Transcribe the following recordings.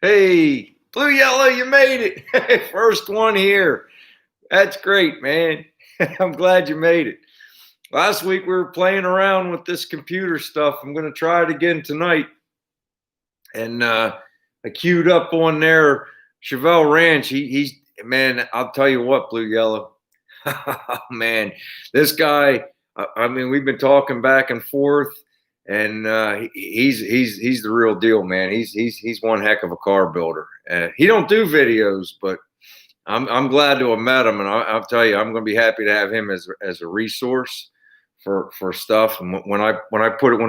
Hey, Blue Yellow, you made it. First one here. That's great, man. I'm glad you made it. Last week we were playing around with this computer stuff. I'm going to try it again tonight. And I queued up on there Chevelle Ranch. He's, man, I'll tell you what, Blue Yellow. Man, this guy, I mean, we've been talking back and forth. And he's the real deal, man. He's one heck of a car builder. He don't do videos, but I'm glad to have met him, and I'll tell you, I'm going to be happy to have him as a resource for stuff. And when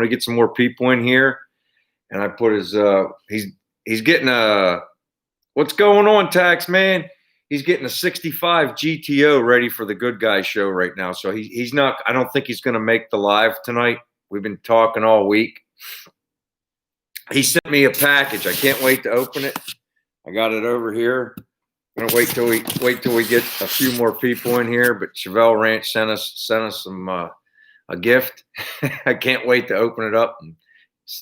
we get some more people in here, and I put his he's getting a what's going on, Tax Man? He's getting a 65 GTO ready for the Good Guy show right now. So he's not. I don't think he's going to make the live tonight. We've been talking all week. He sent me a package. I can't wait to open it. I got it over here. I'm gonna wait till we get a few more people in here. But Chevelle Ranch sent us some a gift. I can't wait to open it up and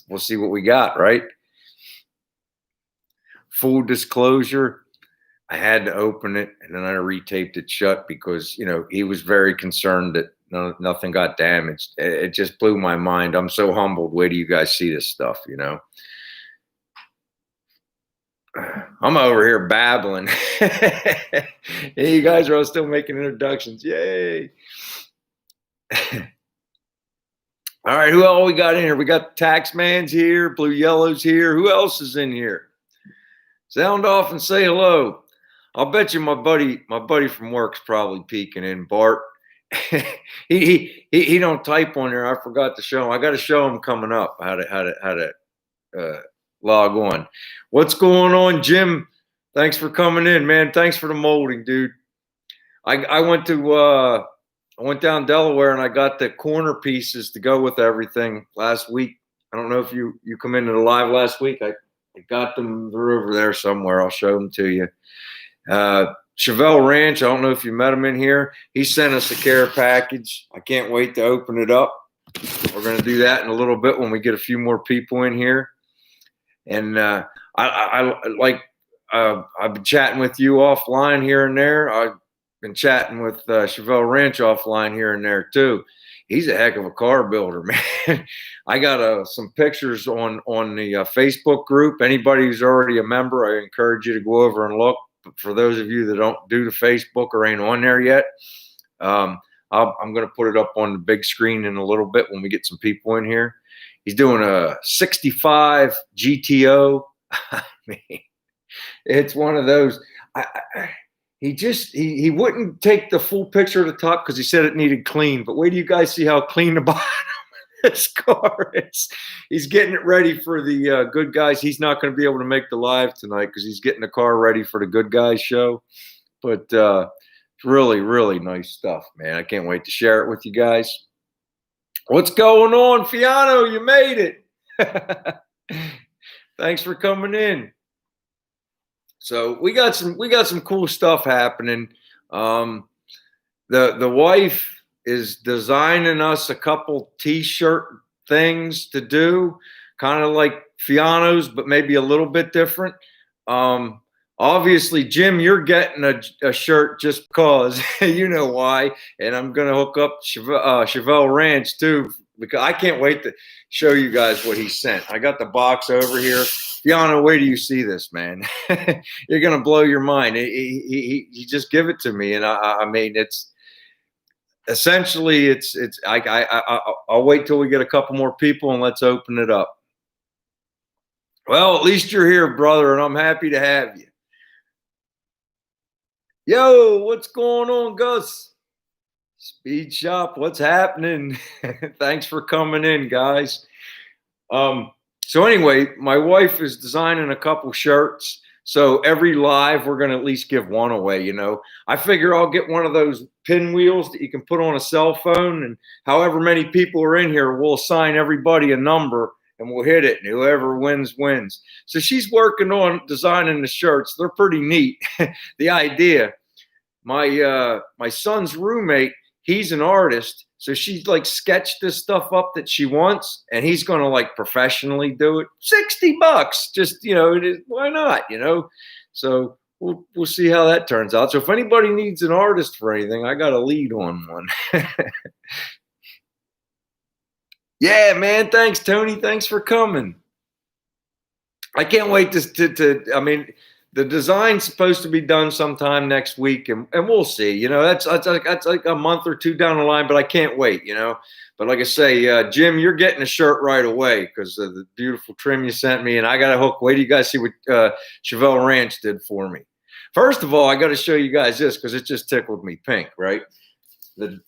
we'll see what we got. Right. Full disclosure, I had to open it and then I retaped it shut because he was very concerned that nothing got damaged. It just blew my mind. I'm so humbled. Wait till you guys see this stuff, I'm over here babbling. You guys are all still making introductions. Yay. All right, who else we got in here? We got Taxman's here, Blue Yellow's here. Who else is in here? Sound off and say hello. I'll bet you my buddy from work's probably peeking in, Bart. he don't type on there. I forgot to show him. I got to show him coming up how to log on. What's going on, Jim? Thanks for coming in, man. Thanks for the molding, dude. I went down Delaware and I got the corner pieces to go with everything last week. I don't know if you come into the live last week. I got them. They're over there somewhere. I'll show them to you. Chevelle Ranch, I don't know if you met him in here. He sent us a care package. I can't wait to open it up. We're going to do that in a little bit when we get a few more people in here. And I've been chatting with you offline here and there. I've been chatting with Chevelle Ranch offline here and there too. He's a heck of a car builder, man. I got some pictures on the Facebook group. Anybody who's already a member, I encourage you to go over and look. But for those of you that don't do the Facebook or ain't on there yet, I'm going to put it up on the big screen in a little bit when we get some people in here. He's doing a 65 GTO. I mean, it's one of those. He wouldn't take the full picture of the top because he said it needed clean. But wait till you guys see how clean the bottom of this car is. He's getting it ready for the Good Guys. He's not going to be able to make the live tonight because he's getting the car ready for the Good Guys show. But really, really nice stuff, man. I can't wait to share it with you guys. What's going on, Fiano? You made it. Thanks for coming in. So we got some cool stuff happening. The wife is designing us a couple t-shirt things to do, kind of like Fiano's, but maybe a little bit different. Obviously, Jim, you're getting a shirt just because you know why. And I'm going to hook up Chevelle Ranch too, because I can't wait to show you guys what he sent. I got the box over here. Fiano, wait till you see this, man. You're going to blow your mind. He just give it to me. And I mean, it's essentially, I'll wait till we get a couple more people and let's open it up. Well, at least you're here, brother, and I'm happy to have you. Yo, what's going on, Gus? Speed Shop, what's happening? Thanks for coming in, guys. So anyway, my wife is designing a couple shirts. So every live, we're going to at least give one away, I figure I'll get one of those pinwheels that you can put on a cell phone. And however many people are in here, we'll assign everybody a number and we'll hit it. And whoever wins, wins. So she's working on designing the shirts. They're pretty neat. The idea, my son's roommate, he's an artist. So she's like sketched this stuff up that she wants, and he's going to like professionally do it. $60, just, why not, So we'll see how that turns out. So if anybody needs an artist for anything, I got a lead on one. Yeah, man. Thanks, Tony. Thanks for coming. I can't wait I mean, the design's supposed to be done sometime next week, and we'll see. That's like a month or two down the line, but I can't wait. But like I say, Jim, you're getting a shirt right away because of the beautiful trim you sent me, and I got a hook. Wait till you guys see what Chevelle Ranch did for me. First of all, I got to show you guys this because it just tickled me pink. Right, the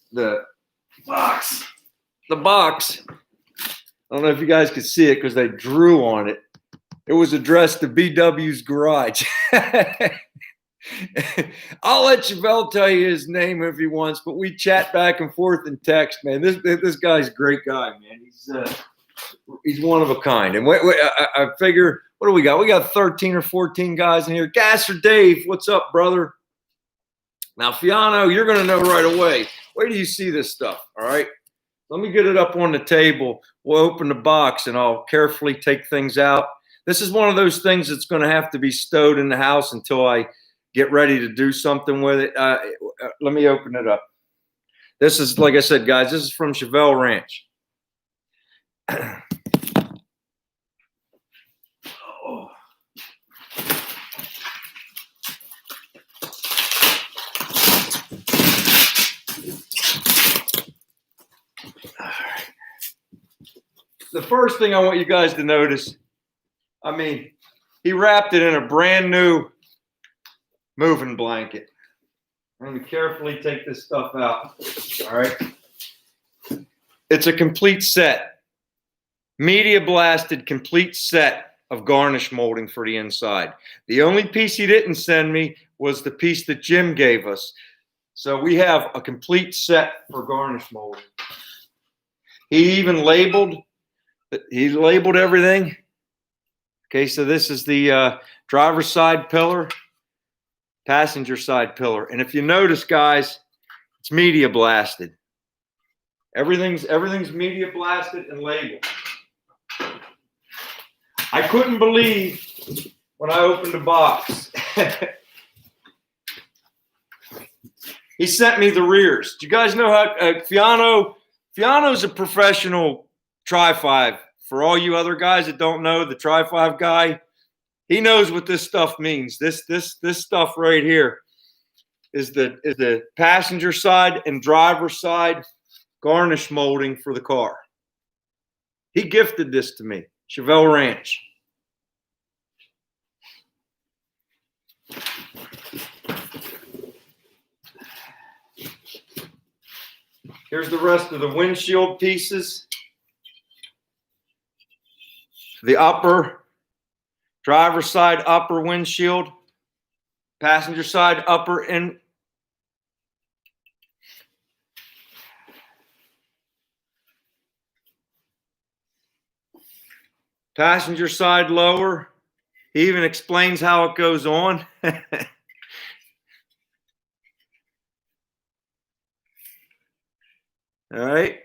box. The box. I don't know if you guys could see it because they drew on it. It was addressed to BW's garage. I'll let Chevelle tell you his name if he wants, but we chat back and forth in text, man. This guy's a great guy, man. He's one of a kind. And I figure, what do we got? We got 13 or 14 guys in here. Gasser Dave, what's up, brother? Now, Fiano, you're going to know right away. Where do you see this stuff? All right. Let me get it up on the table. We'll open the box, and I'll carefully take things out. This is one of those things that's going to have to be stowed in the house until I get ready to do something with it. Let me open it up. This is, like I said, guys, this is from Chevelle Ranch. Oh. The first thing I want you guys to notice, I mean, he wrapped it in a brand new moving blanket. I'm going to carefully take this stuff out. All right. It's a complete set. Media blasted complete set of garnish molding for the inside. The only piece he didn't send me was the piece that Jim gave us. So we have a complete set for garnish molding. He even labeled everything. Okay, so this is the driver's side pillar, passenger side pillar. And if you notice, guys, it's media blasted. Everything's media blasted and labeled. I couldn't believe when I opened the box. He sent me the rears. Do you guys know how Fiano's a professional Tri-5. For all you other guys that don't know, the Tri-5 guy, he knows what this stuff means. This stuff right here is the passenger side and driver side garnish molding for the car. He gifted this to me, Chevelle Ranch. Here's the rest of the windshield pieces. The upper, driver side upper windshield, passenger side upper and passenger side lower. He even explains how it goes on. All right.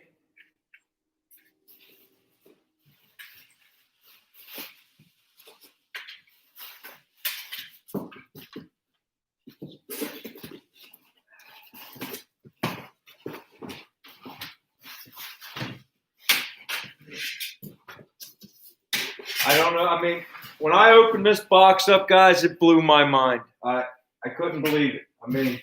I don't know. I mean, when I opened this box up, guys, it blew my mind. I couldn't believe it. I mean,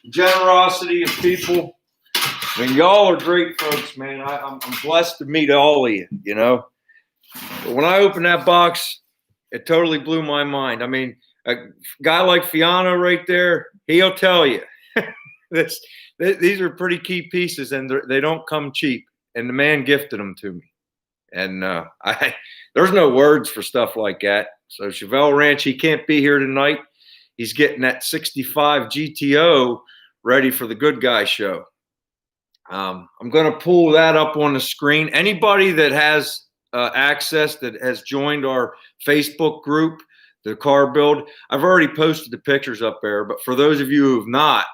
generosity of people. I mean, y'all are great folks, man. I'm blessed to meet all of you, you know. But when I opened that box, it totally blew my mind. I mean, a guy like Fiano right there, he'll tell you. These are pretty key pieces, and they don't come cheap. And the man gifted them to me. And there's no words for stuff like that. So Chevelle Ranch, he can't be here tonight. He's getting that 65 GTO ready for the Good Guy show. I'm going to pull that up on the screen. Anybody that has access that has joined our Facebook group, the car build, I've already posted the pictures up there. But for those of you who have not,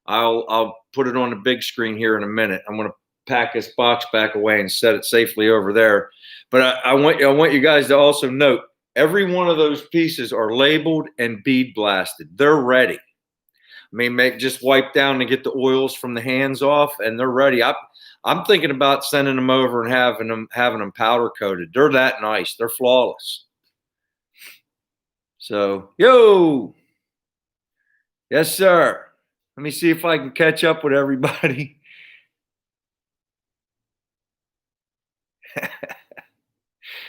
I'll put it on the big screen here in a minute. I'm going to pack this box back away and set it safely over there. But I want you guys to also note every one of those pieces are labeled and bead blasted. They're ready. I mean, just wipe down to get the oils from the hands off, and they're ready. I'm thinking about sending them over and having them powder coated. They're that nice. They're flawless. So, yo, yes, sir. Let me see if I can catch up with everybody.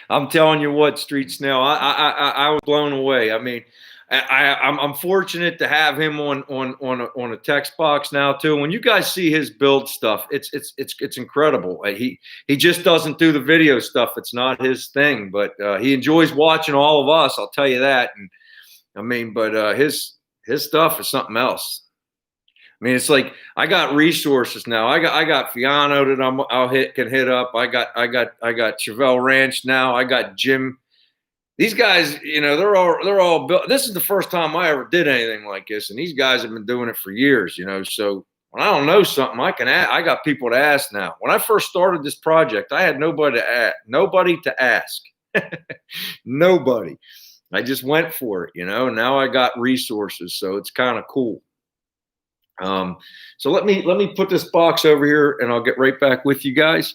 I'm telling you what, Street Snail, I was blown away. I mean, I'm fortunate to have him on a text box now too. When you guys see his build stuff, it's incredible. He just doesn't do the video stuff. It's not his thing, but he enjoys watching all of us. I'll tell you that. And I mean, but his stuff is something else. I mean, it's like I got resources now. I got Fiano that can hit up. I got Chevelle Ranch now. I got Jim. These guys, you know, they're all built. This is the first time I ever did anything like this, and these guys have been doing it for years, you know. So when I don't know something, I got people to ask now. When I first started this project, I had nobody to ask. Nobody. I just went for it, you know. Now I got resources, so it's kind of cool. So let me put this box over here, and I'll get right back with you guys.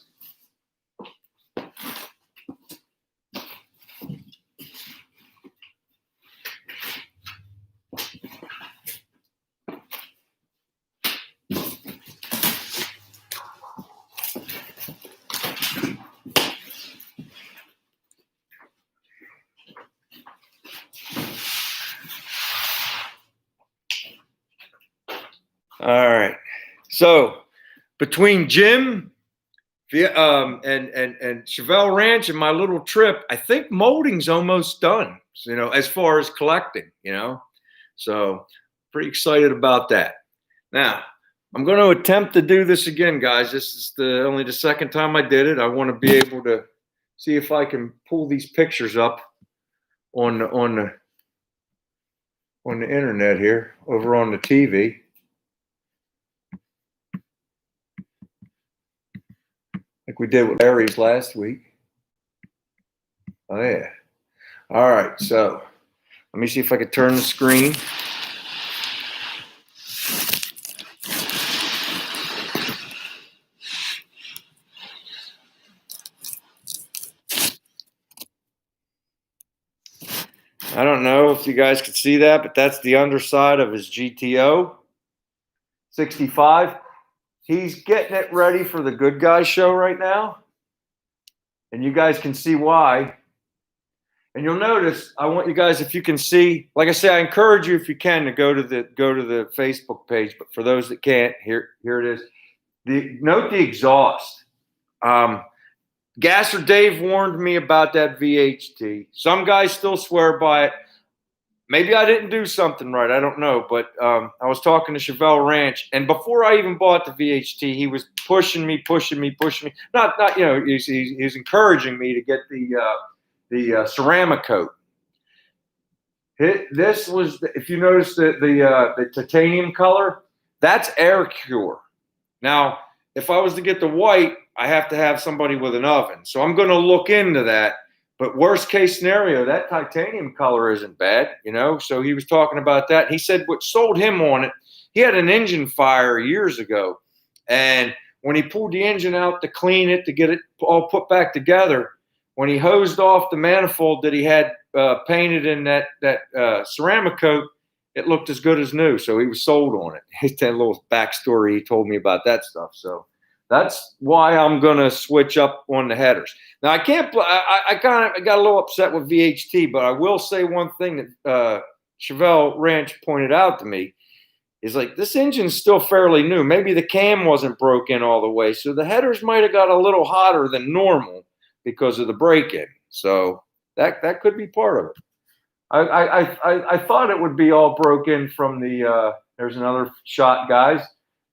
All right. So between Jim and Chevelle Ranch and my little trip, I think molding's almost done, you know, as far as collecting, you know. So pretty excited about that. Now, I'm going to attempt to do this again, guys. This is only the second time I did it. I want to be able to see if I can pull these pictures up on the internet here, over on the TV. Like we did with Larry's last week. Oh, yeah. All right. So let me see if I can turn the screen. I don't know if you guys could see that, but that's the underside of his GTO 65. He's getting it ready for the Good Guys show right now. And you guys can see why. And you'll notice, I want you guys, if you can see, like I say, I encourage you if you can to go to the Facebook page. But for those that can't, here it is. Note the exhaust. Gasser Dave warned me about that VHT. Some guys still swear by it. Maybe I didn't do something right. I don't know. But I was talking to Chevelle Ranch, and before I even bought the VHT, he was pushing me. Not you know, he's encouraging me to get the ceramic coat. This was, if you notice the titanium color, that's Air Cure. Now, if I was to get the white, I have to have somebody with an oven. So I'm going to look into that. But worst case scenario, that titanium color isn't bad, you know. So he was talking about that. He said what sold him on it, he had an engine fire years ago. And when he pulled the engine out to clean it, to get it all put back together, when he hosed off the manifold that he had painted in that ceramic coat, it looked as good as new. So he was sold on it. It's that little backstory he told me about that stuff. So that's why I'm going to switch up on the headers. Now, I kind of got a little upset with VHT, but I will say one thing that Chevelle Ranch pointed out to me is like, this engine's still fairly new. Maybe the cam wasn't broke in all the way. So the headers might have got a little hotter than normal because of the break-in. So that could be part of it. I thought it would be all broken from the there's another shot, guys.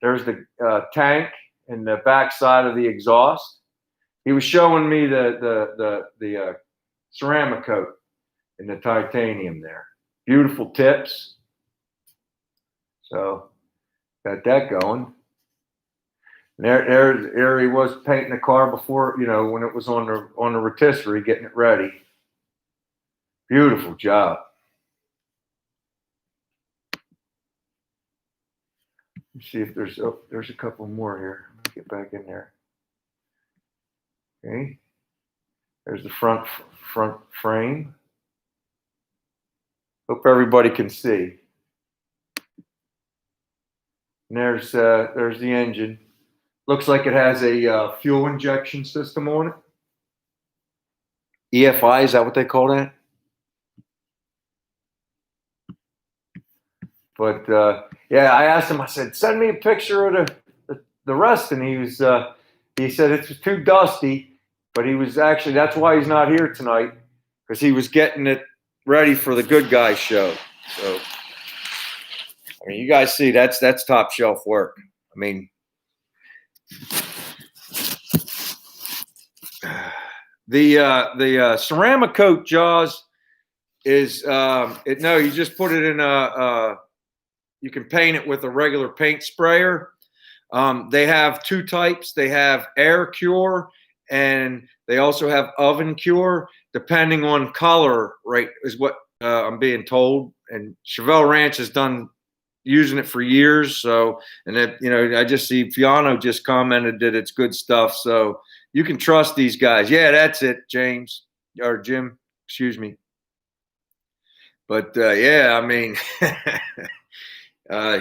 There's the tank and the back side of the exhaust. He was showing me the ceramic coat and the titanium there. Beautiful tips. So Got that going. And there he was painting the car before, when it was on the rotisserie, getting it ready. Beautiful job. Let's see if there's a couple more here. Let me get back in there. Okay. There's the front frame. Hope everybody can see. And there's the engine. Looks like it has a fuel injection system on it. EFI, is that what they call that? But yeah, I asked him. I said, "Send me a picture of the rest," and he said it's too dusty. But he was actually, that's why he's not here tonight, because he was getting it ready for the Good Guys show. So, I mean, you guys see that's top shelf work. I mean, the Ceramicoat Jaws is no, you just put it in you can paint it with a regular paint sprayer. They have two types. They have air cure, and they also have oven cure, depending on color, right, is what I'm being told. And Chevelle Ranch has done using it for years. So, and I just see Fiano just commented that it's good stuff. So you can trust these guys. Yeah, that's it, James or Jim, excuse me. But yeah, I mean,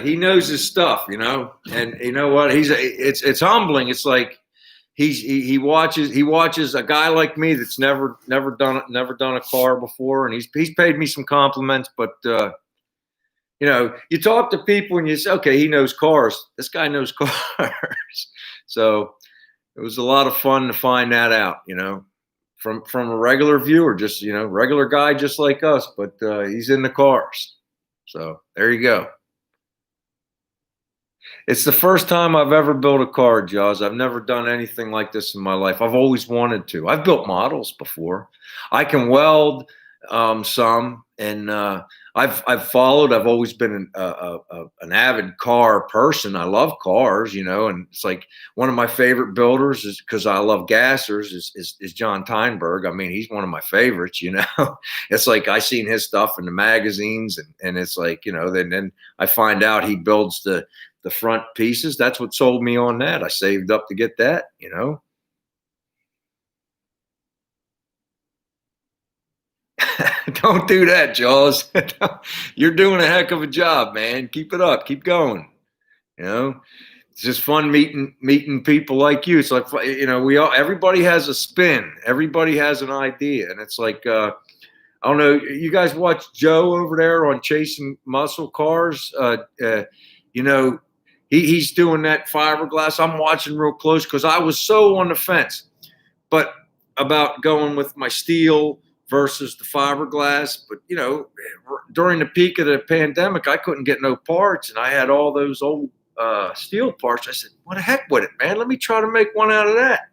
he knows his stuff, and you know what? It's humbling. It's like he watches a guy like me that's never done a car before, and he's paid me some compliments. But you talk to people and you say, okay, he knows cars. This guy knows cars. So it was a lot of fun to find that out, from a regular viewer, just regular guy just like us, but he's in the cars. So there you go. It's the first time I've ever built a car, Jaws. I've never done anything like this in my life. I've always wanted to. I've built models before. I can weld some, and I've followed. I've always been an avid car person. I love cars, and it's like one of my favorite builders is, because I love gassers, is John Teinberg. I mean, he's one of my favorites. It's like I seen his stuff in the magazines, and it's like then I find out he builds the front pieces. That's what sold me on that. I saved up to get that. Don't do that, Jaws. You're doing a heck of a job, man. Keep it up. Keep going. It's just fun meeting people like you. It's like, everybody has a spin. Everybody has an idea. And it's like, I don't know, you guys watch Joe over there on Chasing Muscle Cars? He's doing that fiberglass. I'm watching real close because I was so on the fence. But about going with my steel versus the fiberglass. But, during the peak of the pandemic, I couldn't get no parts, and I had all those old steel parts. I said, what the heck with it, man? Let me try to make one out of that.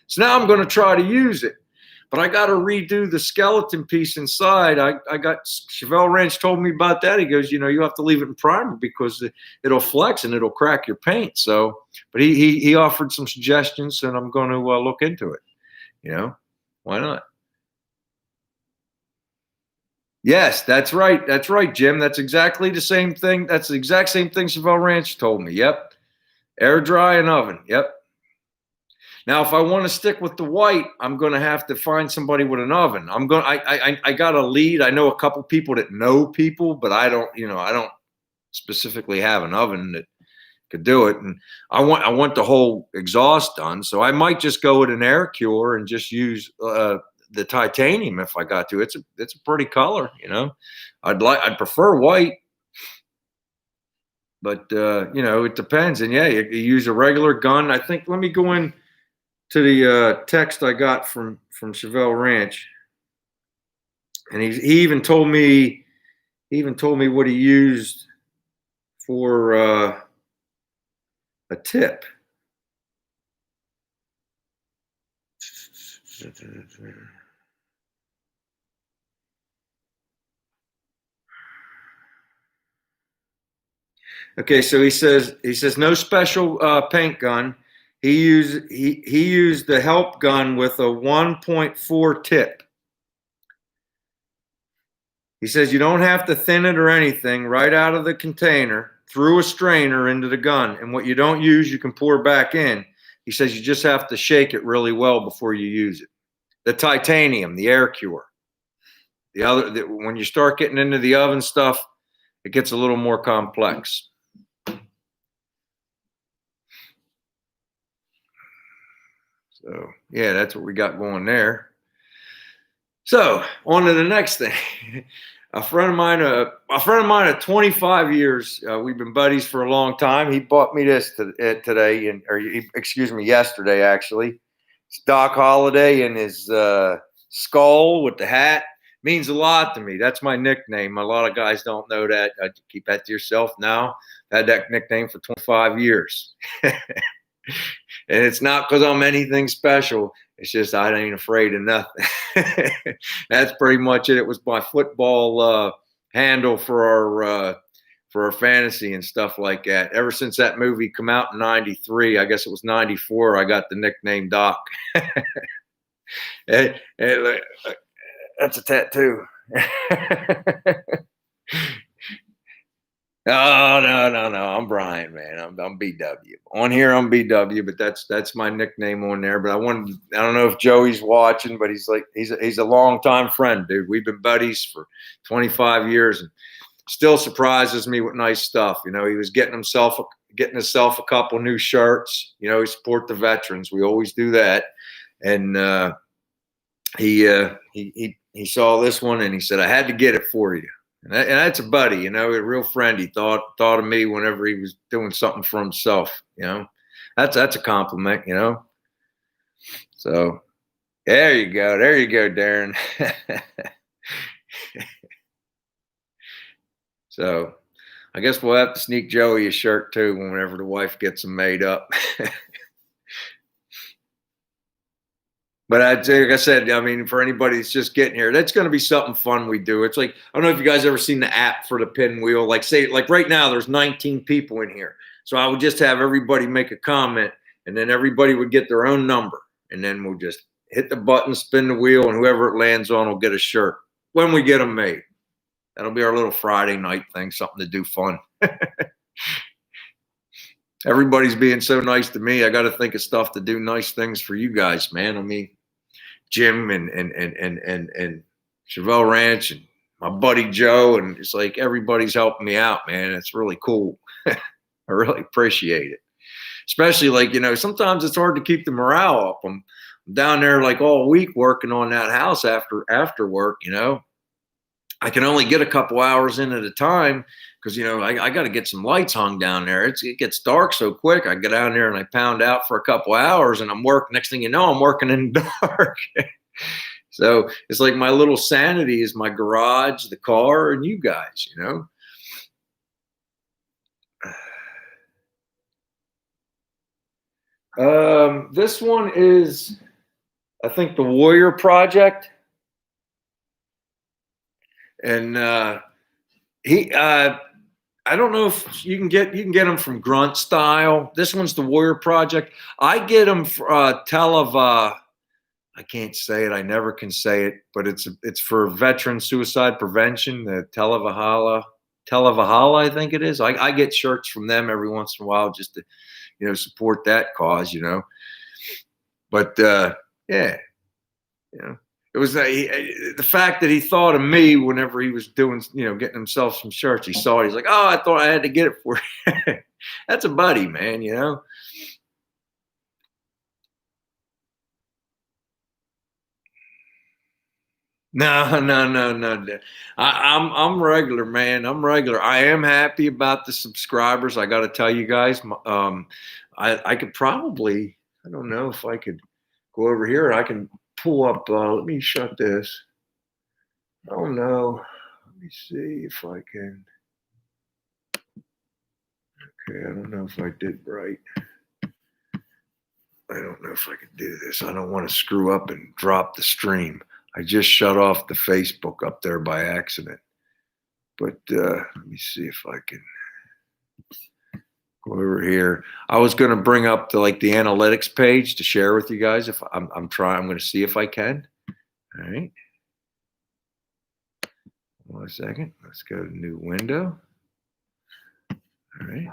So now I'm going to try to use it. But I got to redo the skeleton piece inside. I got Chevelle Ranch told me about that. He goes, you have to leave it in primer because it'll flex and it'll crack your paint. So, but he offered some suggestions, and I'm going to look into it. Why not? Yes, that's right. That's right, Jim. That's exactly the same thing. That's the exact same thing Chevelle Ranch told me. Yep. Air dry and oven. Yep. Now, if I want to stick with the white, I'm going to have to find somebody with an oven. I got a lead. I know a couple people that know people, but I don't specifically have an oven that could do it. And I want the whole exhaust done. So I might just go with an air cure and just use the titanium if I got to. It's a pretty color, I'd prefer white, but it depends. And yeah, you use a regular gun. I think, let me go in to the text I got from Chevelle Ranch, and he even told me what he used for a tip. Okay, so he says no special paint gun. He used the help gun with a 1.4 tip. He says you don't have to thin it or anything. Right out of the container, through a strainer into the gun, and what you don't use, you can pour back in. He says you just have to shake it really well before you use it. The titanium, the air cure. When you start getting into the oven stuff, it gets a little more complex. So yeah, that's what we got going there. So on to the next thing. A friend of mine of 25 years. We've been buddies for a long time. He bought me this today, yesterday actually. It's Doc Holliday and his skull with the hat. Means a lot to me. That's my nickname. A lot of guys don't know that. Keep that to yourself now. I had that nickname for 25 years. And it's not because I'm anything special. It's just I ain't afraid of nothing. That's pretty much it. It was my football handle for our fantasy and stuff like that. Ever since that movie come out in '93, I guess it was '94, I got the nickname Doc. That's a tattoo. Oh no! I'm Brian, man. I'm BW. On here, I'm BW, but that's my nickname on there. But I don't know if Joey's watching, but he's a longtime friend, dude. We've been buddies for 25 years, and still surprises me with nice stuff. You know, he was getting himself a couple new shirts. You know, he support the veterans. We always do that, and he saw this one and he said, "I had to get it for you." And that's a buddy, you know, a real friend. He thought of me whenever he was doing something for himself, you know. That's a compliment, you know. So there you go, Darren. So I guess we'll have to sneak Joey a shirt too whenever the wife gets them made up. But like I said, I mean, for anybody that's just getting here, that's going to be something fun we do. It's like, I don't know if you guys ever seen the app for the pinwheel. Like right now, there's 19 people in here. So I would just have everybody make a comment, and then everybody would get their own number. And then we'll just hit the button, spin the wheel, and whoever it lands on will get a shirt when we get them made. That'll be our little Friday night thing, something to do fun. Everybody's being so nice to me. I got to think of stuff to do nice things for you guys, man. I mean, Jim and Chevelle Ranch and my buddy Joe, and it's like everybody's helping me out, man. It's really cool. I really appreciate it. Especially like, you know, sometimes it's hard to keep the morale up. I'm down there like all week working on that house after work, you know. I can only get a couple hours in at a time because, you know, I got to get some lights hung down there. It gets dark so quick. I get down there and I pound out for a couple hours and I'm working. Next thing you know, I'm working in the dark. So it's like my little sanity is my garage, the car, and you guys, you know. This one is, I think, the Warrior Project. And I don't know if you can get them from Grunt Style. This one's the Warrior Project. I get them for Televa. I can't say it. I never can say it, but it's for veteran suicide prevention. The Televahala, I think it is. I get shirts from them every once in a while just to, you know, support that cause, you know. But yeah, you know. It was the fact that he thought of me whenever he was doing, you know, getting himself some shirts. He saw it. He's like, "Oh, I thought I had to get it for you." That's a buddy, man. You know. No. I'm regular, man. I'm regular. I am happy about the subscribers. I got to tell you guys. I could probably. I don't know if I could go over here. I can pull up. Let me shut this. Oh no. Let me see if I can. Okay, I don't know if I did right. I don't know if I could do this. I don't want to screw up and drop the stream. I just shut off the Facebook up there by accident. But let me see if I can. Go over here. I was going to bring up the analytics page to share with you guys. If I'm trying, I'm going to see if I can. All right. 1 second. Let's go to new window. All right.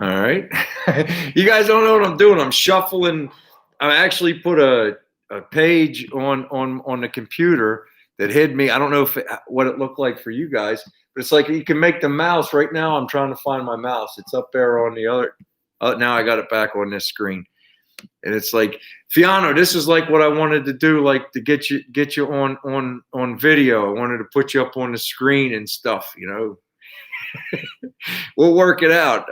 All right. You guys don't know what I'm doing. I'm shuffling. I actually put a page on the computer that hid me. I don't know what it looked like for you guys, but it's like you can make the mouse. Right now I'm trying to find my mouse. It's up there on the other. Now I got it back on this screen. And it's like, Fiano, this is like what I wanted to do, like to get you on video. I wanted to put you up on the screen and stuff, you know. We'll work it out.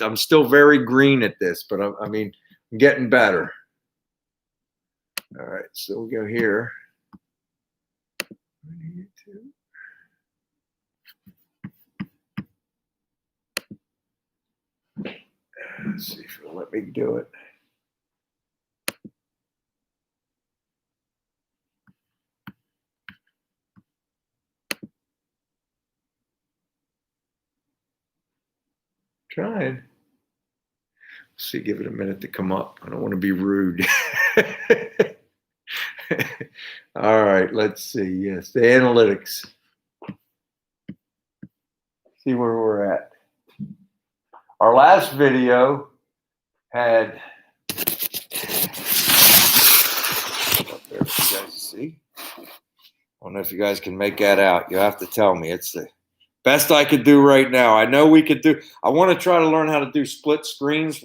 I'm still very green at this, but I mean, I'm getting better. All right, so we'll go here. Let's see if it'll let me do it. Trying. Let's see, give it a minute to come up. I don't want to be rude. All right, let's see. Yes, the analytics. See where we're at. Our last video had, up there, you guys see. I don't know if you guys can make that out. You have to tell me. It's the best I could do right now. I know we could do. I want to try to learn how to do split screens,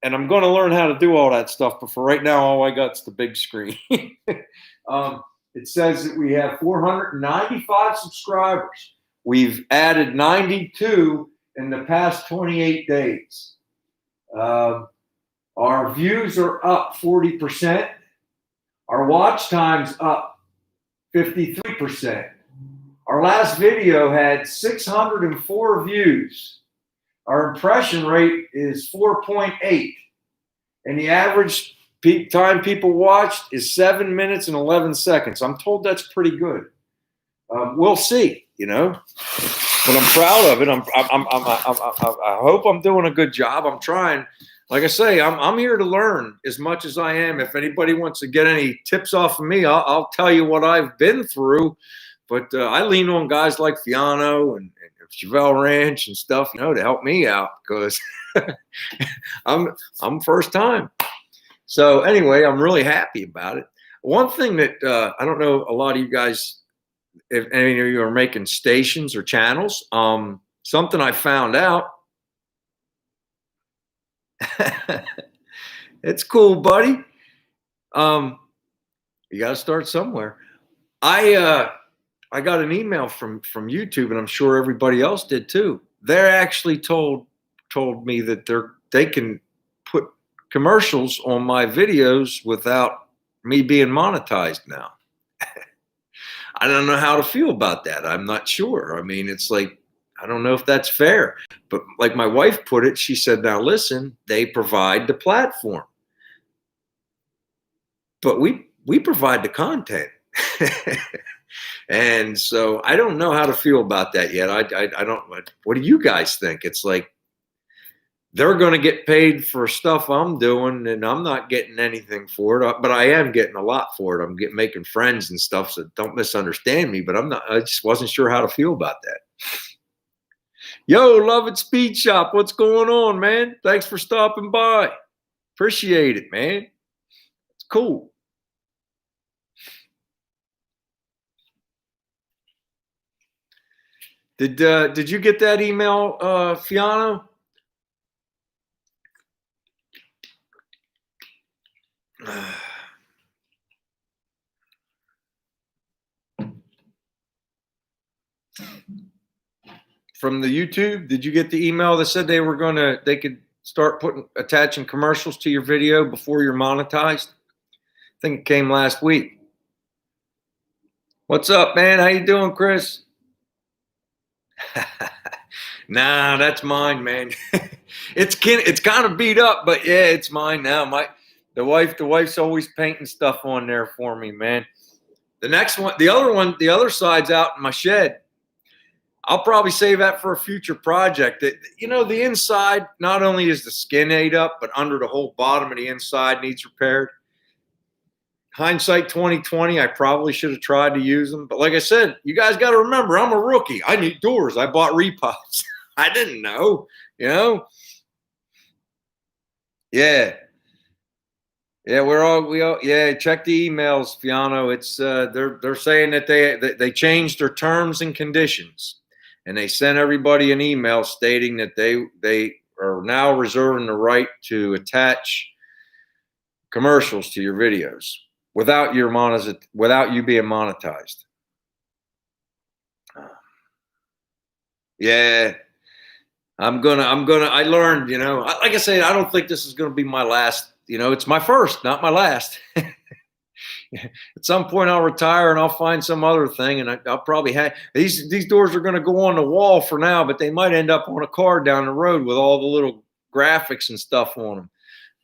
and I'm going to learn how to do all that stuff. But for right now, all I got is the big screen. It says that we have 495 subscribers. We've added 92 in the past 28 days. Our views are up 40%. Our watch time's up 53%. Our last video had 604 views. Our impression rate is 4.8. And the average peak time people watched is 7 minutes and 11 seconds. I'm told that's pretty good. We'll see, you know. But I'm proud of it. I hope I'm doing a good job. I'm trying. Like I say, I'm here to learn as much as I am. If anybody wants to get any tips off of me, I'll tell you what I've been through. But I lean on guys like Fiano and Chevelle Ranch and stuff, you know, to help me out because I'm first time. So anyway, I'm really happy about it. One thing that I don't know, a lot of you guys, if any of you are making stations or channels, something I found out. It's cool, buddy. You got to start somewhere. I got an email from YouTube, and I'm sure everybody else did too. They're actually told me that they can put commercials on my videos without me being monetized now. I don't know how to feel about that. I'm not sure. I mean, it's like, I don't know if that's fair. But like my wife put it, she said, now listen, they provide the platform. But we provide the content. And so I don't know how to feel about that yet. I don't. What do you guys think? It's like they're going to get paid for stuff I'm doing, and I'm not getting anything for it. But I am getting a lot for it. I'm making friends and stuff. So don't misunderstand me. But I'm not. I just wasn't sure how to feel about that. Yo, Love It Speed Shop, what's going on, man? Thanks for stopping by. Appreciate it, man. It's cool. Did you get that email, Fiano? From the YouTube? Did you get the email that said they could start attaching commercials to your video before you're monetized? I think it came last week. What's up, man? How you doing, Chris? Nah, that's mine, man. It's kind of beat up, but yeah, it's mine now. The wife's always painting stuff on there for me, man. The next one, the other side's out in my shed. I'll probably save that for a future project. The inside, not only is the skin ate up, but under the whole bottom of the inside needs repaired. Hindsight 2020, I probably should have tried to use them. But like I said, you guys got to remember, I'm a rookie. I need doors. I bought repops. I didn't know, Yeah. Yeah, yeah, check the emails, Fiano. It's they're saying that they changed their terms and conditions. And they sent everybody an email stating that they are now reserving the right to attach commercials to your videos without you being monetized. Yeah, I learned, like I say, I don't think this is gonna be my last. It's my first, not my last. At some point I'll retire and I'll find some other thing, and I'll probably have these doors are going to go on the wall for now, but they might end up on a card down the road with all the little graphics and stuff on them.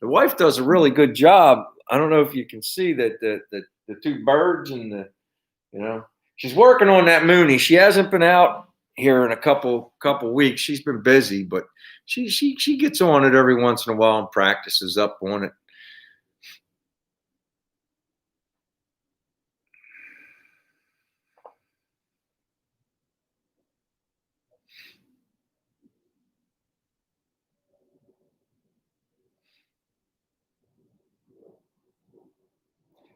The wife does a really good job. I don't know if you can see that the two birds and she's working on that Mooney. She hasn't been out here in a couple weeks. She's been busy, but she gets on it every once in a while and practices up on it.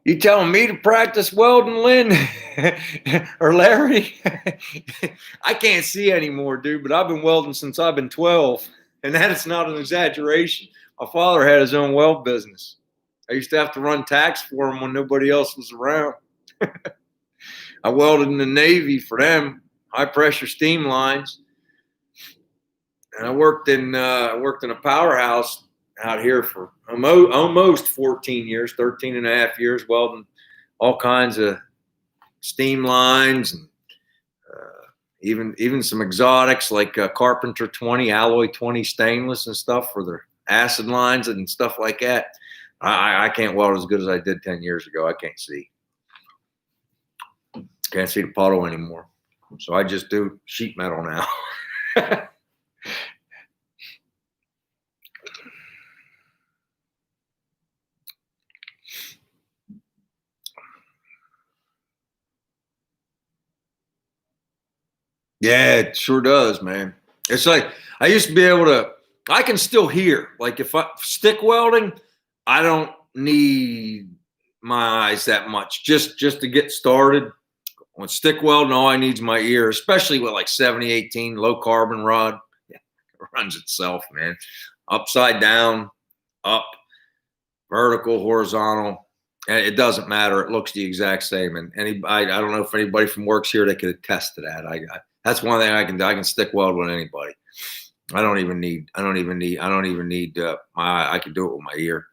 You telling me to practice welding, Lynn? Or Larry? I can't see anymore, dude, but I've been welding since I've been 12. And that is not an exaggeration. My father had his own weld business. I used to have to run tax for him when nobody else was around. I welded in the Navy for them, high pressure steam lines. And I worked in a powerhouse out here for almost 14 years, 13 and a half years, welding all kinds of steam lines and even some exotics like Carpenter 20, Alloy 20 stainless and stuff for their acid lines and stuff like that. I can't weld as good as I did 10 years ago. I can't see. Can't see the puddle anymore. So I just do sheet metal now. Yeah, it sure does, man. It's like I used to be able to, I can still hear. Like if I stick welding, I don't need my eyes that much just to get started. On stick welding, all I need is my ear, especially with like 7018 low carbon rod. Yeah, it runs itself, man. Upside down, up, vertical, horizontal. And it doesn't matter. It looks the exact same. And I don't know if anybody from works here that could attest to that. That's one thing I can do. I can stick weld with anybody. I don't even need I can do it with my ear.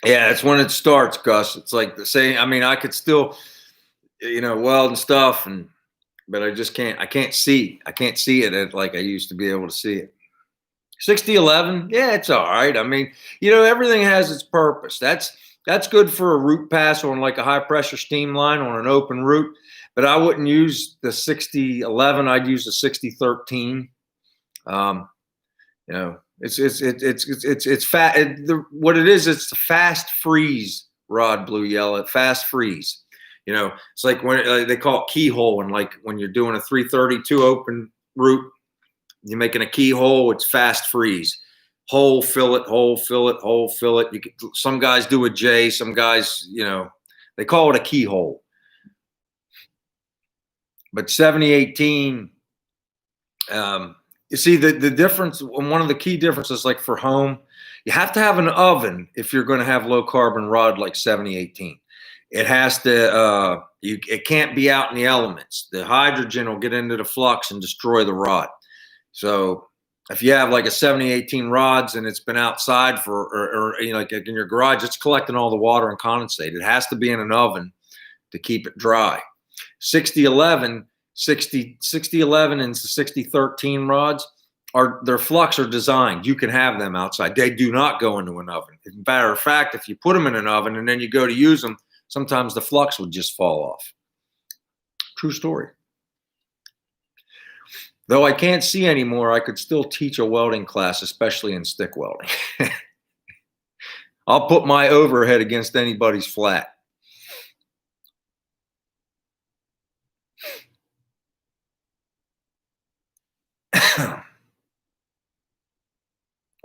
Yeah, that's when it starts, Gus. It's like the same. I mean, I could still, weld and stuff, but I just can't. I can't see. I can't see it like I used to be able to see it. 6011, yeah, it's all right. I mean, everything has its purpose. That's good for a root pass on like a high pressure steam line on an open root. But I wouldn't use the 6011. I'd use the 6013. It's fat. What it is, it's the fast freeze rod, blue yellow, fast freeze. It's like when they call it keyhole, and like when you're doing a 332 open root, you're making a keyhole. It's fast freeze. Hole, fill it, hole, fill it, hole, fill it. Some guys do a J. Some guys, they call it a keyhole. But 7018. You see the difference. One of the key differences, like for home, you have to have an oven if you're going to have low carbon rod like 7018. It has to. It can't be out in the elements. The hydrogen will get into the flux and destroy the rod. So if you have like a 7018 rods and it's been outside or like in your garage, it's collecting all the water and condensate. It has to be in an oven to keep it dry. 6011, 6011 and 6013 rods their flux are designed. You can have them outside. They do not go into an oven. As a matter of fact, if you put them in an oven and then you go to use them, sometimes the flux would just fall off. True story. Though I can't see anymore, I could still teach a welding class, especially in stick welding. I'll put my overhead against anybody's flat.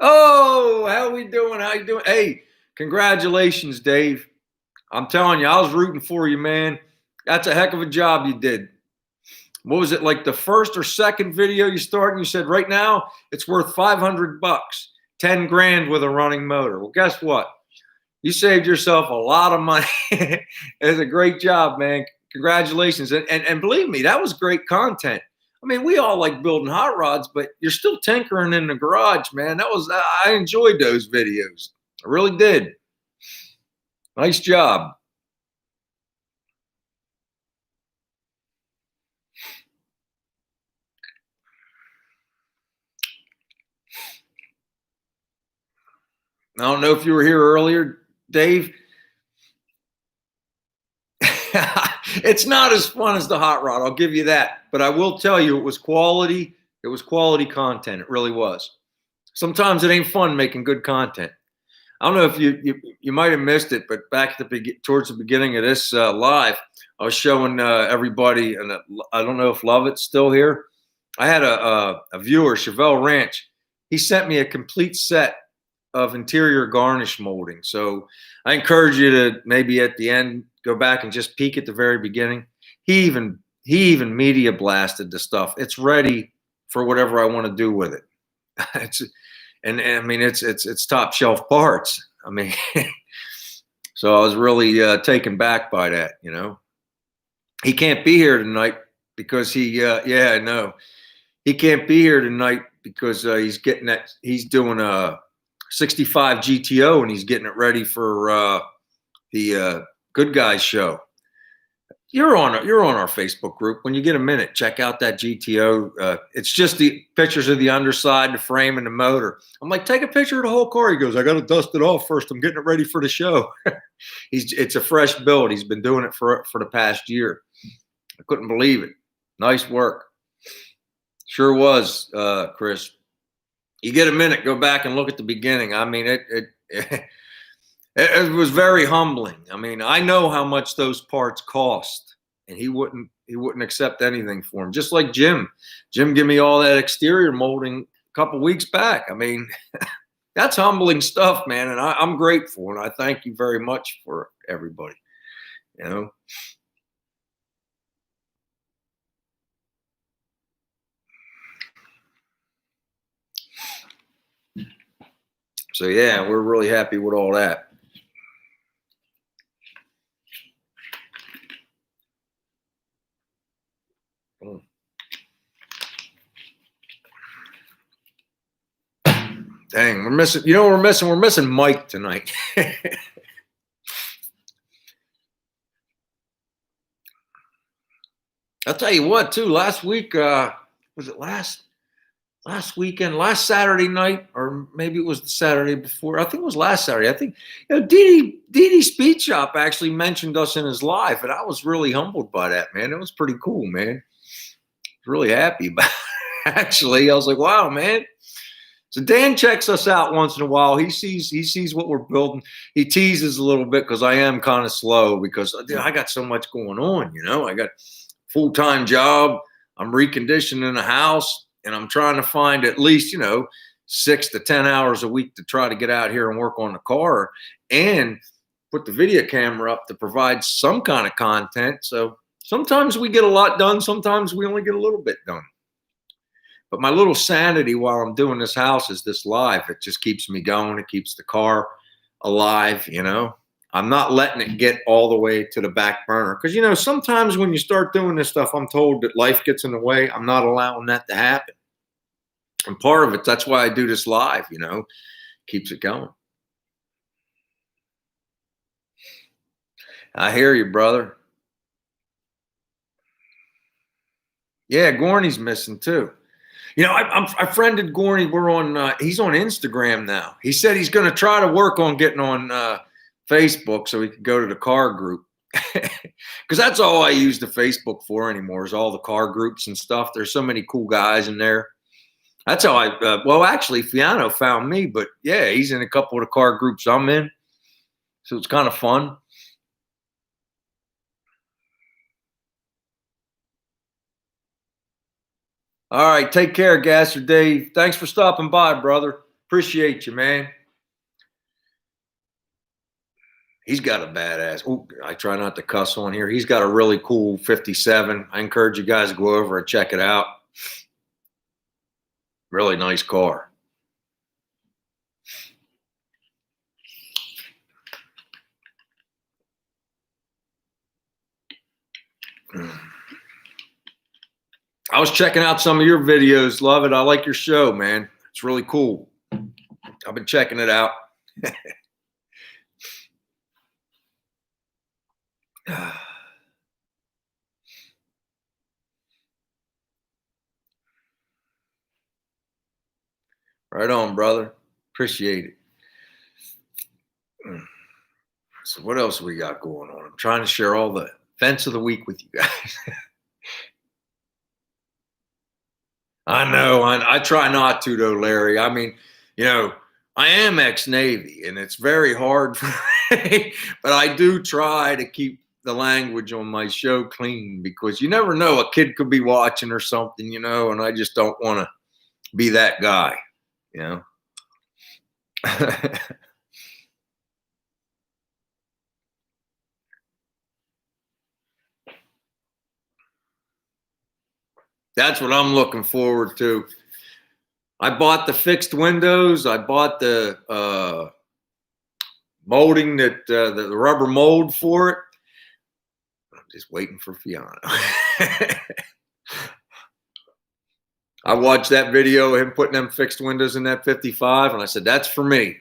Oh, how we doing? How you doing? Hey, congratulations, Dave. I'm telling you, I was rooting for you, man. That's a heck of a job you did. What was it, like the first or second video you started? You said right now it's worth $500, 10 grand with a running motor. Well, guess what? You saved yourself a lot of money. It's a great job, man. Congratulations. And believe me, that was great content. I mean, we all like building hot rods, but you're still tinkering in the garage, man. I enjoyed those videos. I really did. Nice job. I don't know if you were here earlier, Dave. It's not as fun as the hot rod, I'll give you that. But I will tell you, it was quality. It was quality content. It really was. Sometimes it ain't fun making good content. I don't know if you might have missed it, but back at towards the beginning of this live, I was showing everybody, and I don't know if Lovett's still here. I had a viewer, Chevelle Ranch. He sent me a complete set of interior garnish molding. So I encourage you to maybe at the end go back and just peek at the very beginning. He even media blasted the stuff. It's ready for whatever I want to do with it. And I mean it's top shelf parts. I mean, so I was really taken back by that. You know, he can't be here tonight because he he can't be here tonight because he's doing a 65 GTO and he's getting it ready for the Good Guys show. You're on our Facebook group. When you get a minute, check out that GTO. It's just the pictures of the underside, the frame, and the motor. I'm like, take a picture of the whole car. He goes, I got to dust it off first. I'm getting it ready for the show. It's a fresh build. He's been doing it for the past year. I couldn't believe it. Nice work. Sure was, Chris. You get a minute, go back and look at the beginning. I mean, it was very humbling. I mean, I know how much those parts cost, and he wouldn't accept anything for them. Just like Jim. Jim gave me all that exterior molding a couple weeks back. I mean, that's humbling stuff, man, and I'm grateful, and I thank you very much for everybody. You know. So yeah, we're really happy with all that. Dang, we're missing. You know what we're missing? We're missing Mike tonight. I'll tell you what, too. Last week, was it last weekend, last Saturday night, or maybe it was the Saturday before. I think it was last Saturday. I think Didi Speed Shop actually mentioned us in his live, and I was really humbled by that, man. It was pretty cool, man. Really happy about it. Actually, I was like, wow, man. So Dan checks us out once in a while. He sees what we're building. He teases a little bit because I am kind of slow because I got so much going on, you know. I got full-time job. I'm reconditioning a house, and I'm trying to find at least, 6 to 10 hours a week to try to get out here and work on the car and put the video camera up to provide some kind of content. So sometimes we get a lot done. Sometimes we only get a little bit done. But my little sanity while I'm doing this house is this live. It just keeps me going. It keeps the car alive, you know. I'm not letting it get all the way to the back burner. Because, sometimes when you start doing this stuff, I'm told that life gets in the way. I'm not allowing that to happen. And part of it, that's why I do this live, keeps it going. I hear you, brother. Yeah, Gorney's missing too. You know, I friended Gorney. We're on. He's on Instagram now. He said he's going to try to work on getting on Facebook so he can go to the car group. Because that's all I use the Facebook for anymore is all the car groups and stuff. There's so many cool guys in there. That's how I. Well, actually, Fiano found me, but yeah, he's in a couple of the car groups I'm in, so it's kind of fun. All right, take care, Gasser Dave. Thanks for stopping by, brother. Appreciate you, man. He's got a badass. Oh, I try not to cuss on here. He's got a really cool 57. I encourage you guys to go over and check it out. Really nice car. I was checking out some of your videos. Love it. I like your show, man. It's really cool. I've been checking it out. Right on, brother. Appreciate it. So what else we got going on? I'm trying to share all the events of the week with you guys. I know. I try not to, though, Larry. I mean, you know, I am ex-Navy, and it's very hard for me, but I do try to keep the language on my show clean because you never know. A kid could be watching or something, you know, and I just don't want to be that guy, you know. That's what I'm looking forward to. I bought the fixed windows. I bought the molding that the rubber mold for it. I'm just waiting for Fiano. I watched that video of him putting them fixed windows in that 55, and I said, that's for me.